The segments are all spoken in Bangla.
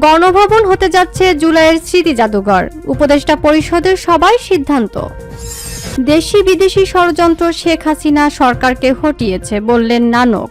গণভবন হতে যাচ্ছে জুলাইয়ের স্মৃতি জাদুঘর, উপদেষ্টা পরিষদের সবাই সিদ্ধান্ত। দেশি বিদেশি ষড়যন্ত্র শেখ হাসিনা সরকারকে হটিয়েছে বললেন নানক।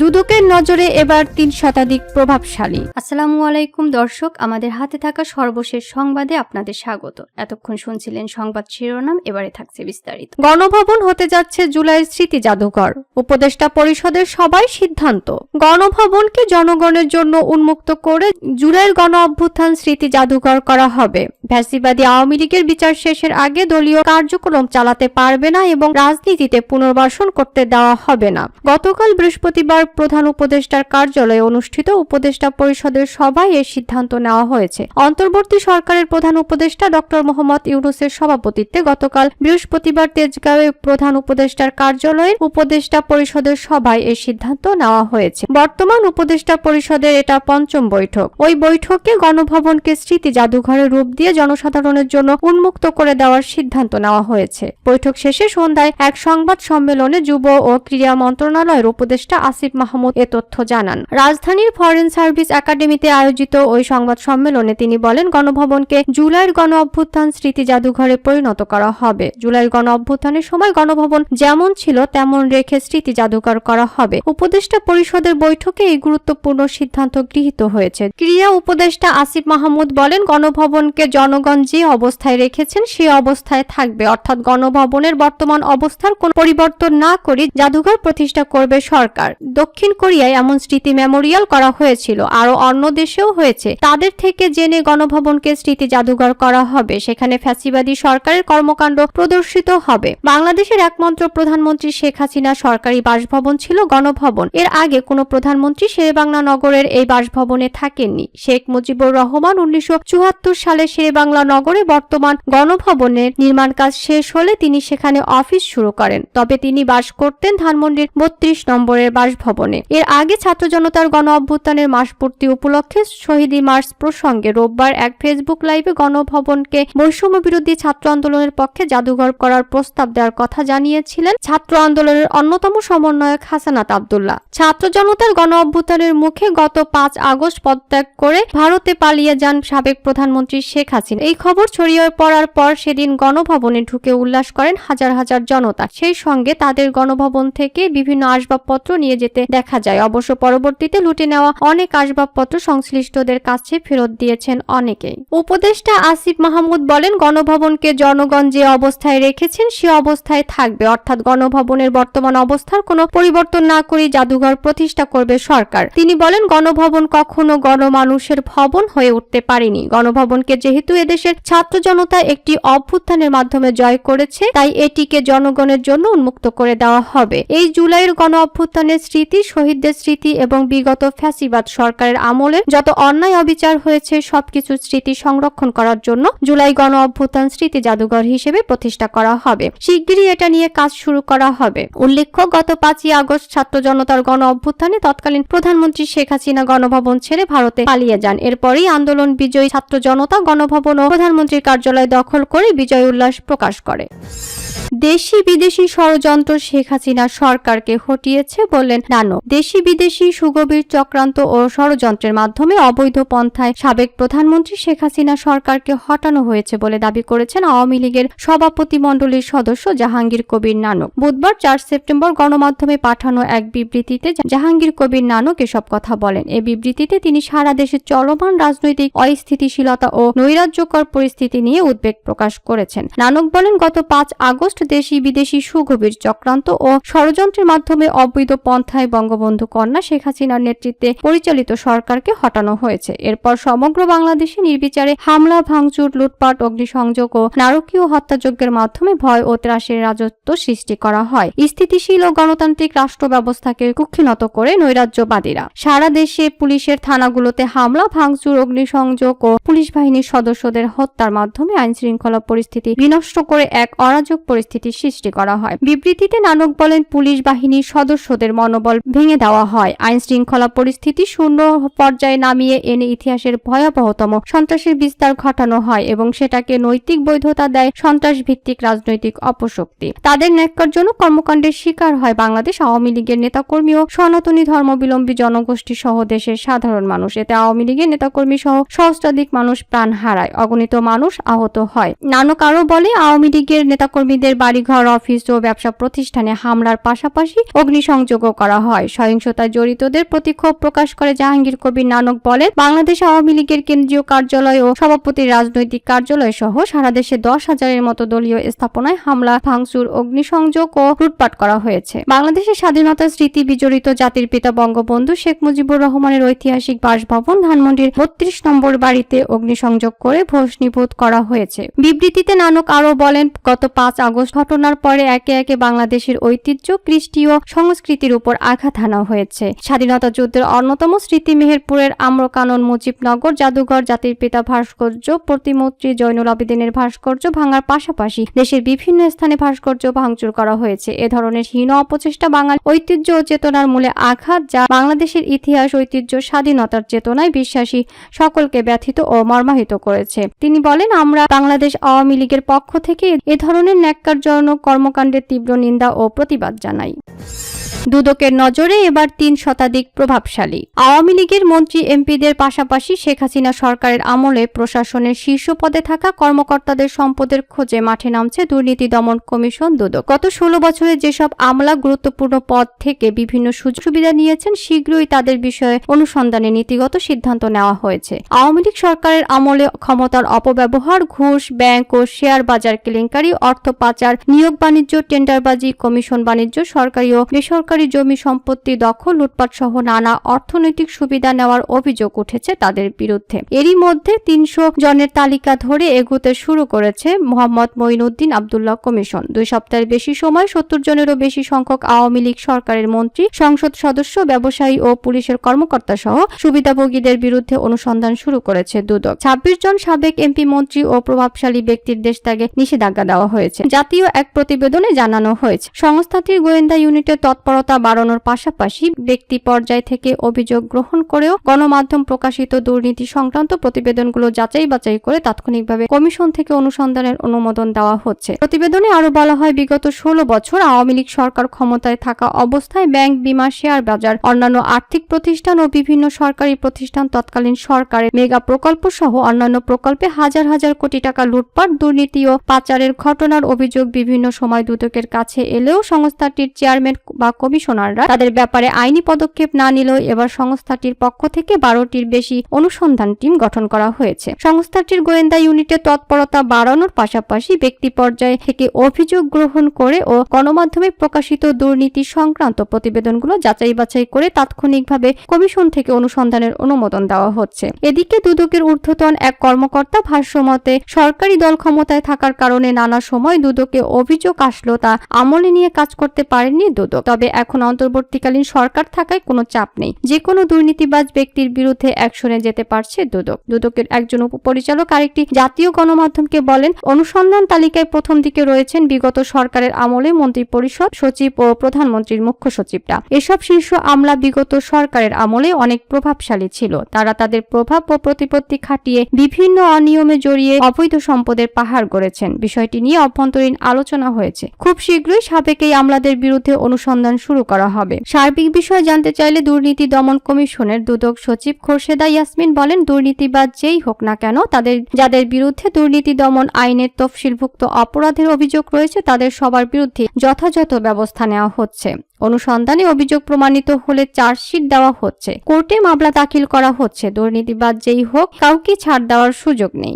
দুদকের নজরে এবার ৩ শতাধিক প্রভাবশালী। আসসালামু আলাইকুম দর্শক, আমাদের হাতে থাকা সর্বশেষ সংবাদে আপনাদের স্বাগত। এতক্ষণ শুনছিলেন সংবাদ শিরোনাম, এবারে থাকছে বিস্তারিত। গণভবন হতে যাচ্ছে জুলাইয়ের স্মৃতি জাদুঘর, উপদেষ্টা পরিষদের সবাই সিদ্ধান্ত। গণভবনকে জনগণের জন্য উন্মুক্ত করে জুলাইয়ের গণ অভ্যুত্থান স্মৃতি জাদুঘর করা হবে। ফ্যাসিবাদী আওয়ামী লীগের বিচার শেষের আগে দলীয় কার্যক্রম চালাতে পারবে না এবং রাজনীতিতে পুনর্বাসন করতে দেওয়া হবে না। গতকাল বৃহস্পতিবার প্রধান উপদেষ্টার কার্যালয়ে অনুষ্ঠিত উপদেষ্টা পরিষদের সভায় এই সিদ্ধান্ত নেওয়া হয়েছে। অন্তর্বর্তী সরকারের প্রধান উপদেষ্টা ডক্টর মোহাম্মদ ইউনূসের সভাপতিত্বে গতকাল বৃহস্পতিবার তেজগাঁওয়ে প্রধান উপদেষ্টার কার্যালয়ে উপদেষ্টা পরিষদের সভায় এই সিদ্ধান্ত নেওয়া হয়েছে। বর্তমান উপদেষ্টা পরিষদের এটা ৫ম বৈঠক। ওই বৈঠকে গণভবনকে স্মৃতি জাদুঘরের রূপ দিয়ে জনসাধারণের জন্য উন্মুক্ত করে দেওয়ার সিদ্ধান্ত নেওয়া হয়েছে। বৈঠক শেষে সন্ধ্যায় এক সংবাদ সম্মেলনে যুব ও ক্রীড়া মন্ত্রণালয়ের উপদেষ্টা আসিফ মাহমুদ এ তথ্য জানান। রাজধানীর ফরেন সার্ভিস একাডেমিতে আয়োজিত ওই সংবাদ সম্মেলনে তিনি বলেন, গণভবনকে জুলাইয়ের গণ অভ্যুত্থান স্মৃতি জাদুঘরে পরিণত করা হবে। জুলাইয়ের গণ অভ্যুত্থানের সময় গণভবন যেমন ছিল তেমন রেখে স্মৃতি জাদুঘর করা হবে। উপদেষ্টা পরিষদের বৈঠকে এই গুরুত্বপূর্ণ সিদ্ধান্ত গৃহীত হয়েছে। ক্রীড়া উপদেষ্টা আসিফ মাহমুদ বলেন, গণভবনকে জনগণ যে অবস্থায় রেখেছেন সেই অবস্থায় থাকবে, অর্থাৎ গণভবনের বর্তমান অবস্থার কোনো পরিবর্তন না করে জাদুঘর প্রতিষ্ঠা করবে সরকার। দক্ষিণ কোরিয়ায় এমন স্মৃতি মেমোরিয়াল করা হয়েছিল, আরো অন্য দেশেও হয়েছে। তাদের থেকে জেনে গণভবনকে স্মৃতি জাদুঘর করা হবে। সেখানে ফ্যাসিবাদী সরকারের কর্মকাণ্ড প্রদর্শিত হবে। বাংলাদেশের একমাত্র প্রধানমন্ত্রী শেখ হাসিনা সরকারি বাসভবন ছিল গণভবন। এর আগে কোনো প্রধানমন্ত্রী শেরেবাংলা নগরের এই বাসভবনে থাকেননি। শেখ মুজিবুর রহমান 1974 সালে শেরেবাংলা নগরে বর্তমান গণভবনের নির্মাণ কাজ শেষ হলে তিনি সেখানে অফিস শুরু করেন। তবে তিনি বাস করতেন ধানমন্ডির 32 নম্বরের বাসভবনে। এর আগে ছাত্র জনতার গণ অভ্যুত্থানের মাসপূর্তি উপলক্ষে শহীদি মার্চ প্রসঙ্গে রোববার এক ফেসবুক লাইভে গণভবনকে বৈষম্য বিরোধী ছাত্র আন্দোলনের পক্ষে জাদুঘর করার প্রস্তাব দেওয়ার কথা জানিয়েছিলেন ছাত্র আন্দোলনের অন্যতম সমন্বয়ক হাসানাত আব্দুল্লাহ। ছাত্র জনতার গণ অভ্যুত্থানের মুখে গত 5 আগস্ট পদত্যাগ করে ভারতে পালিয়ে যান সাবেক প্রধানমন্ত্রী শেখ হাসিনা। এই খবর ছড়িয়ে পড়ার পর সেদিন গণভবনে ঢুকে উল্লাস করেন হাজার হাজার জনতা। সেই সঙ্গে তাদের গণভবন থেকে বিভিন্ন আসবাবপত্র নিয়ে যেতে দেখা যায়। অবশ্য পরবর্তীতে লুটে নেওয়া অনেক আসবাবপত্র সংশ্লিষ্টদের কাছে ফেরত দিয়েছেন অনেকেই। উপদেষ্টা আসিফ মাহমুদ বলেন, গণভবনকে জনগণ যে অবস্থায় রেখেছেন সে অবস্থায় থাকবে, অর্থাৎ গণভবনের বর্তমান অবস্থার কোনো পরিবর্তন না করে জাদুঘর প্রতিষ্ঠা করবে সরকার। তিনি বলেন, গণভবন কখনো গণমানুষের ভবন হয়ে উঠতে পারেনি। গণভবনকে যেহেতু এদেশের ছাত্র জনতা একটি অভ্যুত্থানের মাধ্যমে জয় করেছে, তাই এটিকে জনগণের জন্য উন্মুক্ত করে দেওয়া হবে। এই জুলাইয়ের গণ অভ্যুত্থানের স্মৃতি, শহীদদের স্মৃতি এবং বিগত ফ্যাসিবাদ সরকারের আমলের যত অন্যায় অবিচার হয়েছে সবকিছু স্মৃতি সংরক্ষণ করার জন্য জুলাই গণ অভ্যুত্থান স্মৃতি জাদুঘর হিসেবে প্রতিষ্ঠা করা হবে। শিগগিরই এটা নিয়ে কাজ শুরু করা হবে। উল্লেখ্য, গত 5ই আগস্ট ছাত্র জনতার গণ অভ্যুত্থানে তৎকালীন প্রধানমন্ত্রী শেখ হাসিনা গণভবন ছেড়ে ভারতে পালিয়ে যান। এরপরই আন্দোলন বিজয়ী ছাত্র জনতা গণভবন ও প্রধানমন্ত্রীর কার্যালয় দখল করে বিজয় উল্লাস প্রকাশ করে। দেশি বিদেশি ষড়যন্ত্র শেখ হাসিনা সরকারকে হটিয়েছে বললেন নানক। দেশি বিদেশি সুগভীর চক্রান্ত ও ষড়যন্ত্রের মাধ্যমে অবৈধ পন্থায় সাবেক প্রধানমন্ত্রী শেখ হাসিনা সরকারকে হটানো হয়েছে বলে দাবি করেছেন আওয়ামী লীগের সভাপতি মণ্ডলীর সদস্য জাহাঙ্গীর কবির নানক। বুধবার 4 সেপ্টেম্বর গণমাধ্যমে পাঠানো এক বিবৃতিতে জাহাঙ্গীর কবির নানক এসব কথা বলেন। এই বিবৃতিতে তিনি সারা দেশে চলমান রাজনৈতিক অস্থিতিশীলতা ও নৈরাজ্যকর পরিস্থিতি নিয়ে উদ্বেগ প্রকাশ করেছেন। নানক বলেন, গত 5 আগস্ট দেশি বিদেশি সুগভীর চক্রান্ত ও ষড়যন্ত্রের মাধ্যমে অবৈধ পন্থায় বঙ্গবন্ধু কন্যা শেখ হাসিনার নেতৃত্বে পরিচালিত সরকারকে হটানো হয়েছে। এরপর সমগ্র বাংলাদেশে নির্বিচারে হামলা, ভাঙচুর, লুটপাট, অগ্নিসংযোগ ও নারকীয় হত্যাযজ্ঞের মাধ্যমে ভয় ও ত্রাসের রাজত্ব সৃষ্টি করা হয়। স্থিতিশীল ও গণতান্ত্রিক রাষ্ট্র ব্যবস্থাকে কুক্ষিগত করে নৈরাজ্যবাদীরা সারা দেশে পুলিশের থানাগুলোতে হামলা, ভাঙচুর, অগ্নিসংযোগ ও পুলিশ বাহিনীর সদস্যদের হত্যার মাধ্যমে আইন শৃঙ্খলা পরিস্থিতি বিনষ্ট করে এক অরাজক পরিস্থিতি সৃষ্টি করা হয়। বিবৃতিতে নানক বলেন, পুলিশ বাহিনীর সদস্যদের মনোবল ভেঙে দেওয়া হয়, আইন শৃঙ্খলা পরিস্থিতি শূন্য পর্যায়ে নামিয়ে এনে ইতিহাসের ভয়াবহতম সন্ত্রাসের বিস্তার ঘটানো হয় এবং সেটাকে নৈতিক বৈধতা দেয় সন্ত্রাস ভিত্তিক রাজনৈতিক অপশক্তি। তাদের ন্যাক্কারজনক কর্মকাণ্ডের শিকার হয় বাংলাদেশ আওয়ামী লীগের নেতাকর্মী ও সনাতনী ধর্মাবলম্বী জনগোষ্ঠী সহ দেশের সাধারণ মানুষ। এতে আওয়ামী লীগের নেতাকর্মী সহ সহস্রাধিক মানুষ প্রাণ হারায়, অগণিত মানুষ আহত হয়। নানক আরো বলে, আওয়ামী লীগের নেতাকর্মীদের বাড়িঘর, অফিস ও ব্যবসা প্রতিষ্ঠানে হামলার পাশাপাশি অগ্নিসংযোগও করা হয়। সহিংসতায় জড়িতদের প্রতি ক্ষোভ প্রকাশ করে জাহাঙ্গীর কবির নানক বলেন, বাংলাদেশ আওয়ামী লীগের কেন্দ্রীয় কার্যালয় ও সভাপতির রাজনৈতিক কার্যালয় সহ সারা দেশে 10,000-এর মতো দলীয় স্থাপনায় হামলা, ভাঙচুর, অগ্নিসংযোগ ও লুটপাট করা হয়েছে। বাংলাদেশের স্বাধীনতার স্মৃতি বিজড়িত জাতির পিতা বঙ্গবন্ধু শেখ মুজিবুর রহমানের ঐতিহাসিক বাসভবন ধানমন্ডির 32 নম্বর বাড়িতে অগ্নিসংযোগ করে ভস্মীভূত করা হয়েছে। বিবৃতিতে নানক আরো বলেন, গত 5 আগস্ট ঘটনার পরে একে একে বাংলাদেশের ঐতিহ্য, কৃষ্টি ও সংস্কৃতির উপর আঘাত হানা হয়েছে। স্বাধীনতা যুদ্ধের অন্যতম স্মৃতি মেহেরপুরের আম্রকানন, মুজিবনগর জাদুঘর, জাতির পিতা ভাস্কর্য, প্রতিমূর্তি, জয়নুল আবেদিনের ভাস্কর্য ভাঙার পাশাপাশি দেশের বিভিন্ন স্থানে ভাস্কর্য ভাঙচুর করা হয়েছে। এ ধরনের হীন অপচেষ্টা বাঙালি ঐতিহ্য ও চেতনার মূলে আঘাত, যা বাংলাদেশের ইতিহাস, ঐতিহ্য, স্বাধীনতার চেতনায় বিশ্বাসী সকলকে ব্যথিত ও মর্মাহিত করেছে। তিনি বলেন, আমরা বাংলাদেশ আওয়ামী লীগের পক্ষ থেকে এ ধরনের ন্যাক্কারজনক কর্মকাণ্ডের তীব্র নিন্দা ও প্রতিবাদ জানাই। দুদকের নজরে এবার 3 শতাধিক প্রভাবশালী আওয়ামী লীগের মন্ত্রী, এমপিদের পাশাপাশি শেখ হাসিনা সরকারের আমলে প্রশাসনের শীর্ষ পদে থাকা কর্মকর্তাদের সম্পদের খোঁজে মাঠে নামছে দুর্নীতি দমন কমিশন দুদক। গত 16 বছরে যেসব আমলা গুরুত্বপূর্ণ পদ থেকে বিভিন্ন সুযোগ সুবিধা নিয়েছেন, শীঘ্রই তাদের বিষয়ে অনুসন্ধানে নীতিগত সিদ্ধান্ত নেওয়া হয়েছে। আওয়ামী লীগ সরকারের আমলে ক্ষমতার অপব্যবহার, ঘুষ, ব্যাংক ও শেয়ার বাজার কেলেঙ্কারি, অর্থ পাচার, নিয়োগ বাণিজ্য, টেন্ডারবাজি, কমিশন বাণিজ্য, সরকারি ও বেসরকারি জমি সম্পত্তি দখল, লুটপাট সহ নানা অর্থনৈতিক সুবিধা নেওয়ার অভিযোগ উঠেছে তাদের বিরুদ্ধে। এরই মধ্যে 300 জনের তালিকা ধরে এগোতে শুরু করেছে মোহাম্মদ মঈনুদ্দিন আব্দুল্লাহ কমিশন। 2 সপ্তাহের বেশি সময় 70 জনেরও বেশি সংখ্যক আওয়ামী লীগ সরকারের মন্ত্রী, সংসদ সদস্য, ব্যবসায়ী ও পুলিশের কর্মকর্তা সহ সুবিধাভোগীদের বিরুদ্ধে অনুসন্ধান শুরু করেছে দুদক। 26 জন সাবেক এমপি, মন্ত্রী ও প্রভাবশালী ব্যক্তির দেশ ত্যাগে নিষেধাজ্ঞা দেওয়া হয়েছে। জাতীয় এক প্রতিবেদনে জানানো হয়েছে, সংস্থাটির গোয়েন্দা ইউনিটের তৎপরতা বাড়ানোর পাশাপাশি ব্যক্তি পর্যায় থেকে অভিযোগ গ্রহণ করেও গণমাধ্যম প্রকাশিত দুর্নীতি সংক্রান্ত প্রতিবেদনগুলো যাচাই বাছাই করে তাৎক্ষণিকভাবে কমিশন থেকে অনুসন্ধানের অনুমোদন দেওয়া হচ্ছে। প্রতিবেদনে আরো বলা হয়, বিগত 16 বছর আওয়ামী লীগ সরকার ক্ষমতায় থাকা অবস্থায় ব্যাংক, বিমা, শেয়ার বাজার, অন্যান্য আর্থিক প্রতিষ্ঠান ও বিভিন্ন সরকারি প্রতিষ্ঠান তৎকালীন সরকারের মেগা প্রকল্প সহ অন্যান্য প্রকল্পে হাজার হাজার কোটি টাকা লুটপাট, দুর্নীতি ও পাচারের ঘটনার অভিযোগ বিভিন্ন সময় দুদকের কাছে এলেও সংস্থাটির চেয়ারম্যান বা কমিশনাররা তাদের ব্যাপারে আইনি পদক্ষেপ না নিলেও এবার সংস্থাটির পক্ষ থেকে 12টির বেশি অনুসন্ধান টিম গঠন করা হয়েছে। সংস্থাটির গোয়েন্দা ইউনিটের তৎপরতা বাড়ানোর পাশাপাশি ব্যক্তি পর্যায়ে থেকে অভিযোগ গ্রহণ করে ও গণমাধ্যমে প্রকাশিত দুর্নীতি সংক্রান্ত প্রতিবেদনগুলো যাচাই বাছাই করে তাৎক্ষণিকভাবে কমিশন থেকে অনুসন্ধানের অনুমোদন দেওয়া হচ্ছে। এদিকে দুদকের ঊর্ধ্বতন এক কর্মকর্তা ভাষ্যমতে, সরকারি দল ক্ষমতায় থাকার কারণে নানা সময় দুদকে অভিযোগ আসলো তা আমলে নিয়ে কাজ করতে পারেননি দুদক। তবে এখন অন্তর্বর্তীকালীন সরকার থাকায় কোনো চাপ নেই, যে কোনো দুর্নীতিবাজ ব্যক্তির বিরুদ্ধে অ্যাকশনে যেতে পারছে দুদক। দুদকের একজন উপপরিচালক আরেকটি জাতীয় গণমাধ্যমকে বলেন, অনুসন্ধান তালিকায় প্রথম দিকে রয়েছেন বিগত সরকারের আমলে মন্ত্রিপরিষদ, সচিব ও প্রধানমন্ত্রীর মুখ্য সচিবরা। এসব শীর্ষ আমলা বিগত সরকারের আমলে অনেক প্রভাবশালী ছিল। তারা তাদের প্রভাব ও প্রতিপত্তি খাটিয়ে বিভিন্ন অনিয়মে জড়িয়ে অবৈধ সম্পদের পাহাড় গড়েছেন। বিষয়টি নিয়ে অভ্যন্তরীণ আলোচনা হয়েছে। খুব শীঘ্রই সাবেক এই আমলাদের বিরুদ্ধে অনুসন্ধান শুরু করা হবে। সার্বিক বিষয় জানতে চাইলে দুর্নীতি দমন কমিশনের দুদক সচিব খোরশেদা ইয়াসমিন বলেন, দুর্নীতিবাজ যেই হোক না কেন, যাদের বিরুদ্ধে দুর্নীতি দমন আইনের তফসিলভুক্ত অপরাধের অভিযোগ রয়েছে তাদের সবার বিরুদ্ধে যথাযথ ব্যবস্থা নেওয়া হচ্ছে। অনুসন্ধানে অভিযোগ প্রমাণিত হলে চার্জশিট দেওয়া হচ্ছে, কোর্টে মামলা দাখিল করা হচ্ছে। দুর্নীতিবাজ যেই হোক, কাউকে ছাড় দেওয়ার সুযোগ নেই।